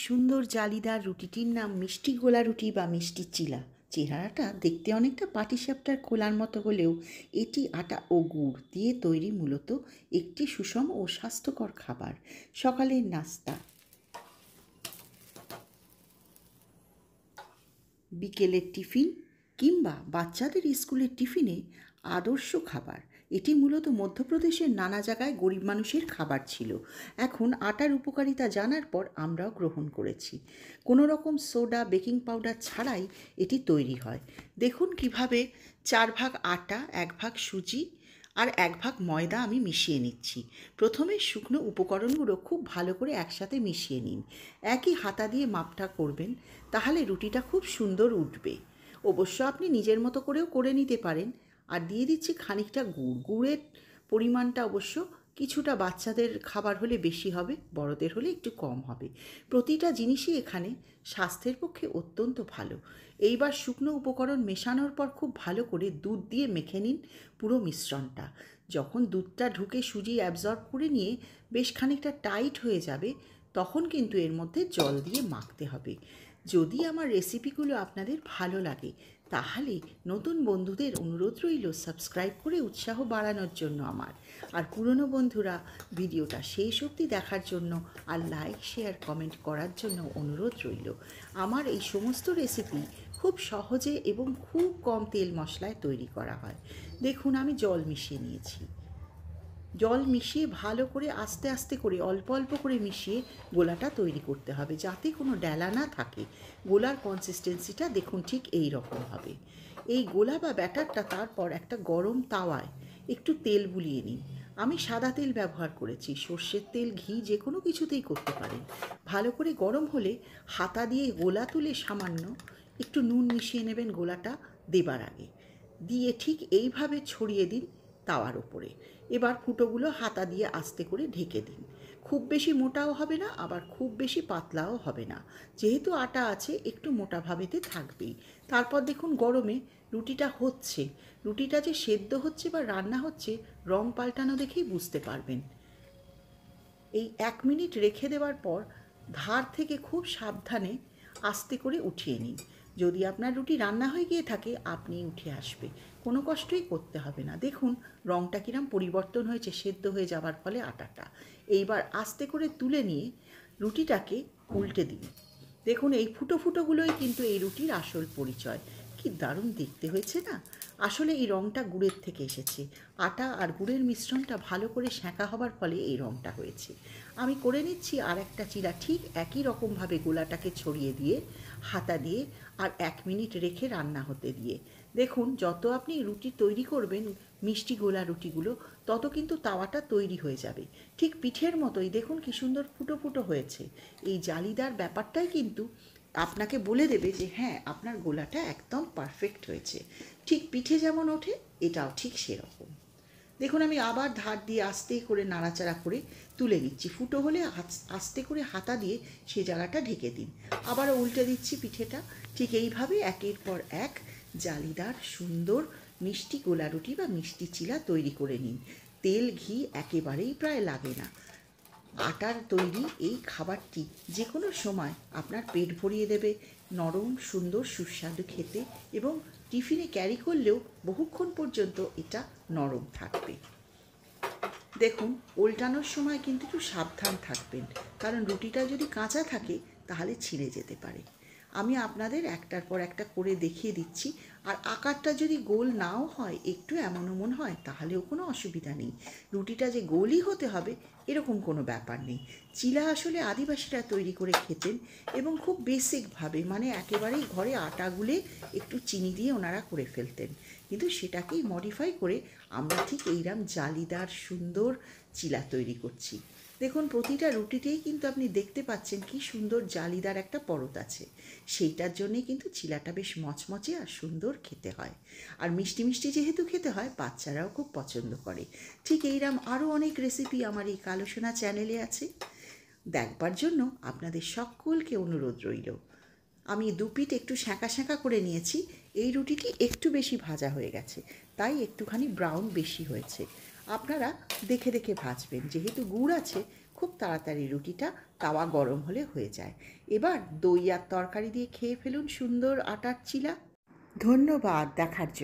সুন্দর জালিদার রুটিটির নাম মিষ্টি গোলা রুটি বা মিষ্টি চিলা। চেহারাটা দেখতে অনেকটা পাটিসাপটার খোলার মতো হলেও এটি আটা ও গুড় দিয়ে তৈরি, মূলত একটি সুষম ও স্বাস্থ্যকর খাবার। সকালের নাস্তা, বিকেলের টিফিন কিংবা বাচ্চাদের স্কুলের টিফিনে আদর্শ খাবার। এটি মূলত মধ্যপ্রদেশের নানা জায়গায় গরিব মানুষের খাবার ছিল। এখন আটার উপকারিতা জানার পর আমরাও গ্রহণ করেছি। কোনো রকম সোডা, বেকিং পাউডার ছাড়াই এটি তৈরি হয়। দেখুন কিভাবে 4 ভাগ আটা, 1 ভাগ সুজি আর 1 ভাগ ময়দা আমি মিশিয়ে নিচ্ছি। প্রথমে শুকনো উপকরণগুলো খুব ভালো করে একসাথে মিশিয়ে নিন। একই হাতা দিয়ে মাপটা করবেন, তাহলে রুটিটা খুব সুন্দর উঠবে। অবশ্য আপনি নিজের মতো করেও করে নিতে পারেন। আর দিয়ে দিচ্ছি খানিকটা গুড়। গুড়ের পরিমাণটা অবশ্য কিছুটা বাচ্চাদের খাবার হলে বেশি হবে, বড়দের হলে একটু কম হবে। প্রতিটা জিনিসই এখানে স্বাস্থ্যের পক্ষে অত্যন্ত ভালো। এইবার শুকনো উপকরণ মেশানোর পর খুব ভালো করে দুধ দিয়ে মেখে নিন পুরো মিশ্রণটা। যখন দুধটা ঢুকে সুজি অ্যাবজর্ব করে নিয়ে বেশ খানিকটা টাইট হয়ে যাবে, তখন কিন্তু এর মধ্যে জল দিয়ে মাখতে হবে। যদি আমার রেসিপিগুলো আপনাদের ভালো লাগে, তাহলে নতুন বন্ধুদের অনুরোধ রইল সাবস্ক্রাইব করে উৎসাহ বাড়ানোর জন্য আমার। আর পুরনো বন্ধুরা ভিডিওটা শেষ অবধি দেখার জন্য আর লাইক, শেয়ার, কমেন্ট করার জন্য অনুরোধ রইল। আমার এই সমস্ত রেসিপি খুব সহজে এবং খুব কম তেল মশলায় তৈরি করা হয়। দেখুন আমি জল মিশিয়ে নিয়েছি। জল মিশিয়ে ভালো করে আস্তে আস্তে করে অল্প অল্প করে মিশিয়ে গোলাটা তৈরি করতে হবে, যাতে কোনো ডেলা না থাকে। গোলার কনসিস্টেন্সিটা দেখুন ঠিক এই রকম হবে। এই গোলা বা ব্যাটারটা তারপর একটা গরম তাওয়ায় একটু তেল বুলিয়ে নিন। আমি সাদা তেল ব্যবহার করেছি, সর্ষের তেল, ঘি যে কোনো কিছুতেই করতে পারেন। ভালো করে গরম হলে হাতা দিয়ে গোলা তুলে সামান্য একটু নুন মিশিয়ে নেবেন গোলাটা দেবার আগে, দিয়ে ঠিক এইভাবে ছড়িয়ে দিন তাওয়ার ওপরে। এবার ফুটোগুলো হাতা দিয়ে আস্তে করে ঢেকে দিন। খুব বেশি মোটাও হবে না, আবার খুব বেশি পাতলাও হবে না। যেহেতু আটা আছে, একটু মোটা ভাবেতে থাকবেই। তারপর দেখুন গরমে রুটিটা হচ্ছে। রুটিটা যে সেদ্ধ হচ্ছে বা রান্না হচ্ছে, রং পাল্টানো দেখেই বুঝতে পারবেন। এই 1 মিনিট রেখে দেওয়ার পর ধার থেকে খুব সাবধানে আস্তে করে উঠিয়ে নিন। যদি আপনার রুটি রান্না হয়ে গিয়ে থাকে, আপনি উঠে আসবে, কোনো কষ্টই করতে হবে না। দেখুন রংটা কিরম পরিবর্তন হয়েছে সেদ্ধ হয়ে যাওয়ার ফলে আটাটা। এইবার আস্তে করে তুলে নিয়ে রুটিটাকে উল্টে দিন। দেখুন এই ফুটো ফুটোগুলোই কিন্তু এই রুটির আসল পরিচয়। কি দারুণ দেখতে হয়েছে না? আসলে এই রঙটা গুড়ের থেকে এসেছে। আটা আর গুড়ের মিশ্রণটা ভালো করে সেঁকা হবার ফলে এই রঙটা হয়েছে। আমি করে নিচ্ছি আর একটা চিলা, ঠিক একই রকমভাবে গোলাটাকে ছড়িয়ে দিয়ে হাতা দিয়ে আর 1 মিনিট রেখে রান্না হতে দিয়ে। দেখুন যত আপনি রুটি তৈরি করবেন, মিষ্টি গোলা রুটিগুলো, তত কিন্তু তাওয়াটা তৈরি হয়ে যাবে ঠিক পিঠের মতোই। দেখুন কি সুন্দর ফুটো ফুটো হয়েছে। এই জালিদার ব্যাপারটাই কিন্তু আপনাকে বলে দেবে যে হ্যাঁ, আপনার গোলাটা একদম পারফেক্ট হয়েছে। ঠিক পিঠে যেমন ওঠে, এটাও ঠিক সেরকম। দেখুন আমি আবার ধার দিয়ে আস্তে করে নাড়াচাড়া করে তুলে নিচ্ছি। ফুটো হলে আস্তে করে হাতা দিয়ে সে জায়গাটা ঢেকে দিন। আবারও উল্টে দিচ্ছি পিঠেটা। ঠিক এইভাবে একের পর এক জালিদার সুন্দর মিষ্টি গোলা রুটি বা মিষ্টি চিলা তৈরি করে নিন। তেল, ঘি একেবারেই প্রায় লাগে না। আটার তৈরি এই খাবারটি যে কোনো সময় আপনার পেট ভরিয়ে দেবে, নরম, সুন্দর, সুস্বাদু খেতে, এবং টিফিনে ক্যারি করলেও বহুক্ষণ পর্যন্ত এটা নরম থাকবে। দেখুন উল্টানোর সময় কিন্তু একটু সাবধান থাকবেন, কারণ রুটিটা যদি কাঁচা থাকে তাহলে ছিঁড়ে যেতে পারে। আমি আপনাদের একটার পর একটা করে দেখিয়ে দিচ্ছি। আর আকারটা যদি গোল নাও হয়, একটু এমন ওমন হয়, তাহলেও কোনো অসুবিধা নেই। রুটিটা যে গোলই হতে হবে এরকম কোনো ব্যাপার নেই। চিলা আসলে আদিবাসীরা তৈরি করে খেতেন, এবং খুব বেসিকভাবে, মানে একেবারেই ঘরে আটা গুলে একটু চিনি দিয়ে ওনারা করে ফেলতেন। কিন্তু সেটাকেই মডিফাই করে আমরা ঠিক এইরকম জালিদার সুন্দর চিলা তৈরি করছি। দেখুন প্রতিটা রুটিতেই কিন্তু আপনি দেখতে পাচ্ছেন কি সুন্দর জালিদার একটা পরত আছে। সেইটার জন্যেই কিন্তু চিলাটা বেশ মচমচে আর সুন্দর খেতে হয়। আর মিষ্টি মিষ্টি যেহেতু খেতে হয়, বাচ্চারাও খুব পছন্দ করে। ঠিক এইরকম আরও অনেক রেসিপি আমার এই কালোসোনা চ্যানেলে আছে, দেখবার জন্য আপনাদের সকলকে অনুরোধ রইল। আমি দুপিঠ একটু সেঁকা সেঁকা করে নিয়েছি। এই রুটিটি একটু বেশি ভাজা হয়ে গেছে, তাই একটুখানি ব্রাউন বেশি হয়েছে। আপনারা দেখে দেখে ভাজবেন, যেহেতু গুড় আছে খুব খুব তাড়াতাড়ি রুটিটা তাওয়া গরম হলে হয়ে যায়। এবার দই আর তরকারি দিয়ে খেয়ে ফেলুন সুন্দর আটার চিলা। ধন্যবাদ দেখার জন্য।